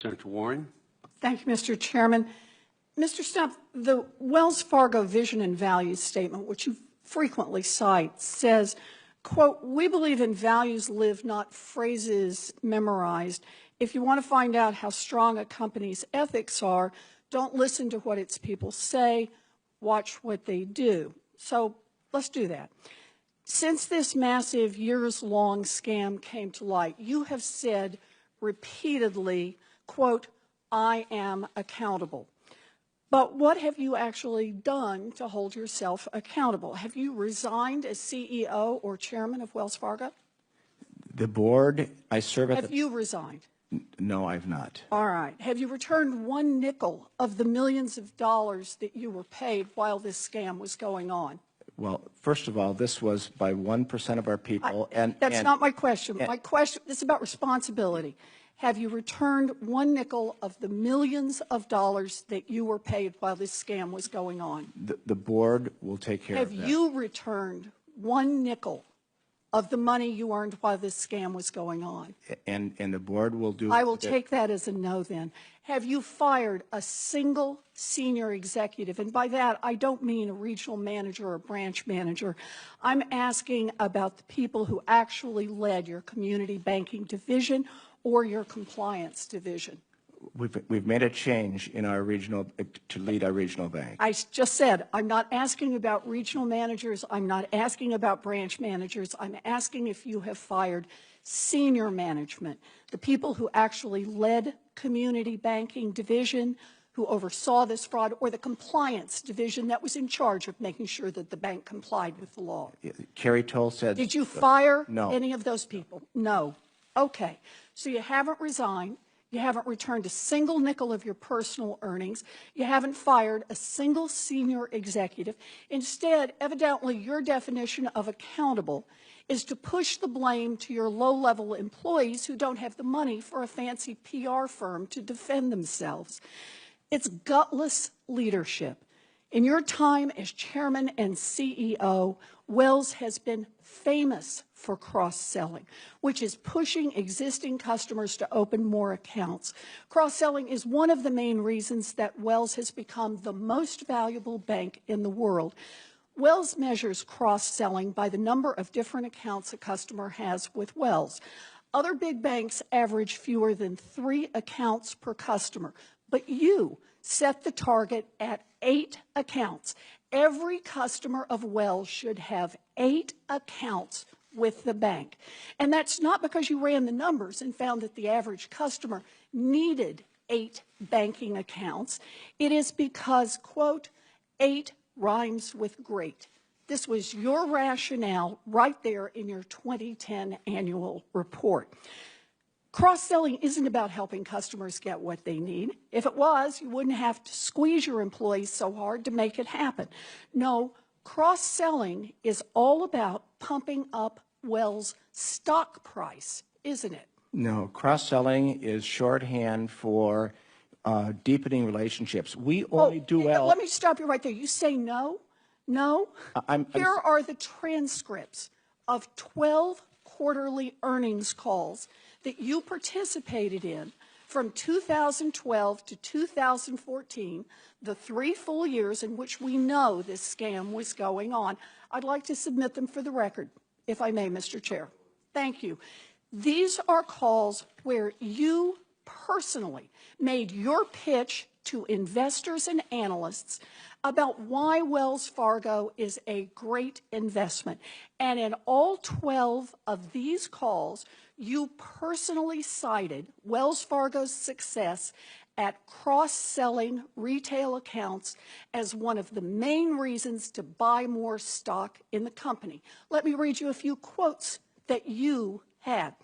Senator Warren. Thank you, Mr. Chairman. Mr. Stumpf, the Wells Fargo vision and values statement, which you frequently cite, says, quote, "We believe in values lived, not phrases memorized. If you want to find out how strong a company's ethics are, don't listen to what its people say, watch what they do." So let's do that. Since this massive years-long scam came to light, you have said repeatedly, quote, "I am accountable." But what have you actually done to hold yourself accountable? Have you resigned as CEO or chairman of Wells Fargo? The board, I serve at Have you resigned? No, I've not. All right. Have you returned one nickel of the millions of dollars that you were paid while this scam was going on? Well, first of all, this was by 1% of our people. That's not my question. My question is about responsibility. Have you returned one nickel of the millions of dollars that you were paid while this scam was going on? The board will take care of that. Have you returned one nickel of the money you earned while this scam was going on? And the board will do. I will take that as a no then. Have you fired a single senior executive? And by that, I don't mean a regional manager or a branch manager. I'm asking about the people who actually led your community banking division or your compliance division. We've made a change in our regional, to lead our regional bank. I just said, I'm not asking about regional managers. I'm not asking about branch managers. I'm asking if you have fired senior management, the people who actually led community banking division, who oversaw this fraud, or the compliance division that was in charge of making sure that the bank complied with the law. Carrie Toll said. Did you fire No. any of those people? No. Okay. So you haven't resigned. You haven't returned a single nickel of your personal earnings. You haven't fired a single senior executive. Instead, evidently, your definition of accountable is to push the blame to your low-level employees who don't have the money for a fancy PR firm to defend themselves. It's gutless leadership. In your time as chairman and CEO, Wells has been famous for cross-selling, which is pushing existing customers to open more accounts. Cross-selling is one of the main reasons that Wells has become the most valuable bank in the world. Wells measures cross-selling by the number of different accounts a customer has with Wells. Other big banks average fewer than 3 accounts per customer, but you set the target at 8 accounts. Every customer of Wells should have 8 accounts with the bank. And that's not because you ran the numbers and found that the average customer needed 8 banking accounts. It is because, quote, 8 rhymes with great. This was your rationale right there in your 2010 annual report. Cross-selling isn't about helping customers get what they need. If it was, you wouldn't have to squeeze your employees so hard to make it happen. No, cross-selling is all about pumping up Wells' stock price, isn't it? No, cross-selling is shorthand for deepening relationships. We only do well. Let me stop you right there. You say no? No? Here are the transcripts of 12 quarterly earnings calls that you participated in from 2012 to 2014, the 3 full years in which we know this scam was going on. I'd like to submit them for the record, if I may, Mr. Chair. Thank you. These are calls where you personally made your pitch to investors and analysts about why Wells Fargo is a great investment. And in all 12 of these calls, you personally cited Wells Fargo's success at cross-selling retail accounts as one of the main reasons to buy more stock in the company. Let me read you a few quotes that you had.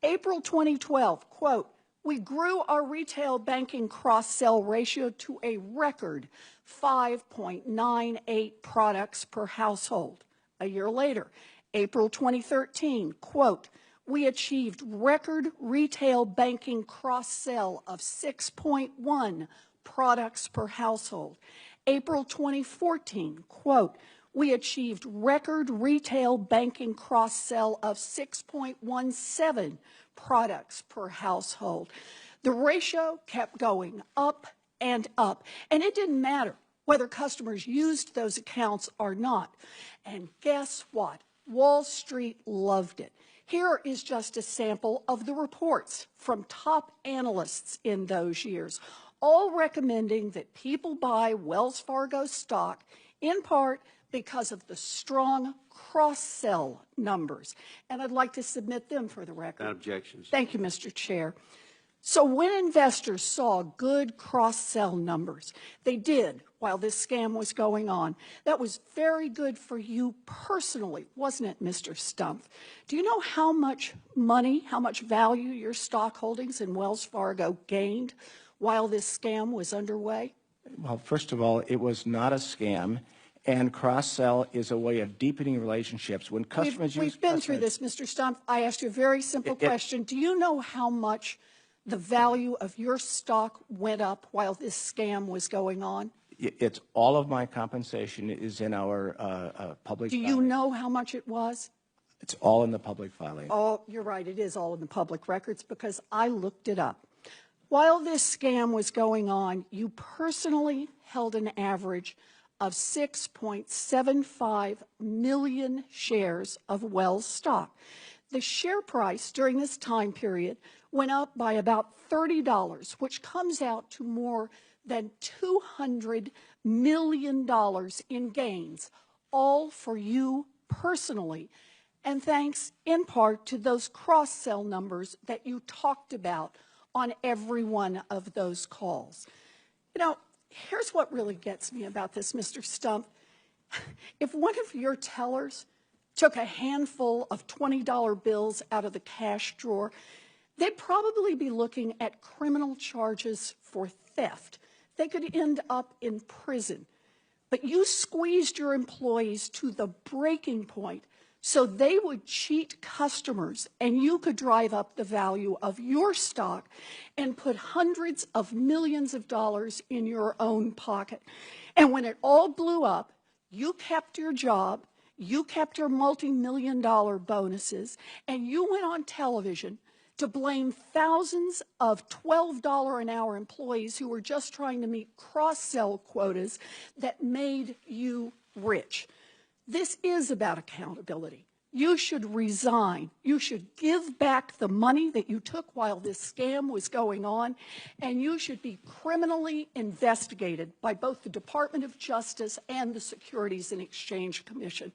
April 2012, quote, "We grew our retail banking cross-sell ratio to a record 5.98 products per household." A year later, April 2013, quote, "We achieved record retail banking cross-sell of 6.1 products per household." April 2014, quote, "We achieved record retail banking cross-sell of 6.17 products per household." The ratio kept going up and up, and it didn't matter whether customers used those accounts or not. And guess what? Wall Street loved it. Here is just a sample of the reports from top analysts in those years, all recommending that people buy Wells Fargo stock in part because of the strong cross-sell numbers. And I'd like to submit them for the record. Without objections. Thank you, Mr. Chair. So when investors saw good cross-sell numbers, they did while this scam was going on. That was very good for you personally, wasn't it, Mr. Stumpf? Do you know how much money, how much value your stock holdings in Wells Fargo gained while this scam was underway? Well, first of all, it was not a scam. And cross-sell is a way of deepening relationships. When customers We've been through this, Mr. Stumpf. I asked you a very simple question. Do you know how much the value of your stock went up while this scam was going on? It's all of my compensation is in our public Do filing. you know how much it was? It's all in the public filing. Oh, you're right. It is all in the public records because I looked it up. While this scam was going on, you personally held an average of 6.75 million shares of Wells stock. The share price during this time period went up by about $30, which comes out to more than $200 million in gains, all for you personally, and thanks in part to those cross-sell numbers that you talked about on every one of those calls. You know, here's what really gets me about this, Mr. Stumpf. If one of your tellers took a handful of $20 bills out of the cash drawer, they'd probably be looking at criminal charges for theft. They could end up in prison. But you squeezed your employees to the breaking point so they would cheat customers and you could drive up the value of your stock and put hundreds of millions of dollars in your own pocket. And when it all blew up, you kept your job, you kept your multi-million-dollar bonuses, and you went on television to blame thousands of $12 an hour employees who were just trying to meet cross-sell quotas that made you rich. This is about accountability. You should resign. You should give back the money that you took while this scam was going on, and you should be criminally investigated by both the Department of Justice and the Securities and Exchange Commission.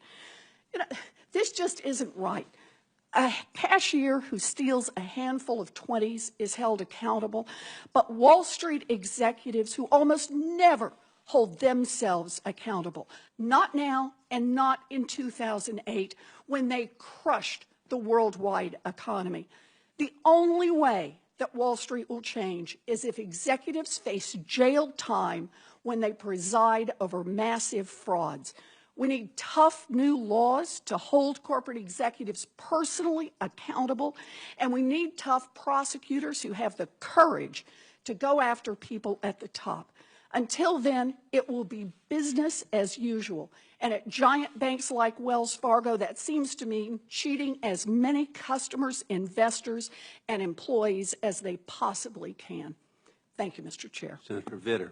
You know, this just isn't right. A cashier who steals a handful of 20s is held accountable, but Wall Street executives who almost never hold themselves accountable, not now and not in 2008 when they crushed the worldwide economy. The only way that Wall Street will change is if executives face jail time when they preside over massive frauds. We need tough new laws to hold corporate executives personally accountable, and we need tough prosecutors who have the courage to go after people at the top. Until then, it will be business as usual. And at giant banks like Wells Fargo, that seems to mean cheating as many customers, investors, and employees as they possibly can. Thank you, Mr. Chair. Senator Vitter.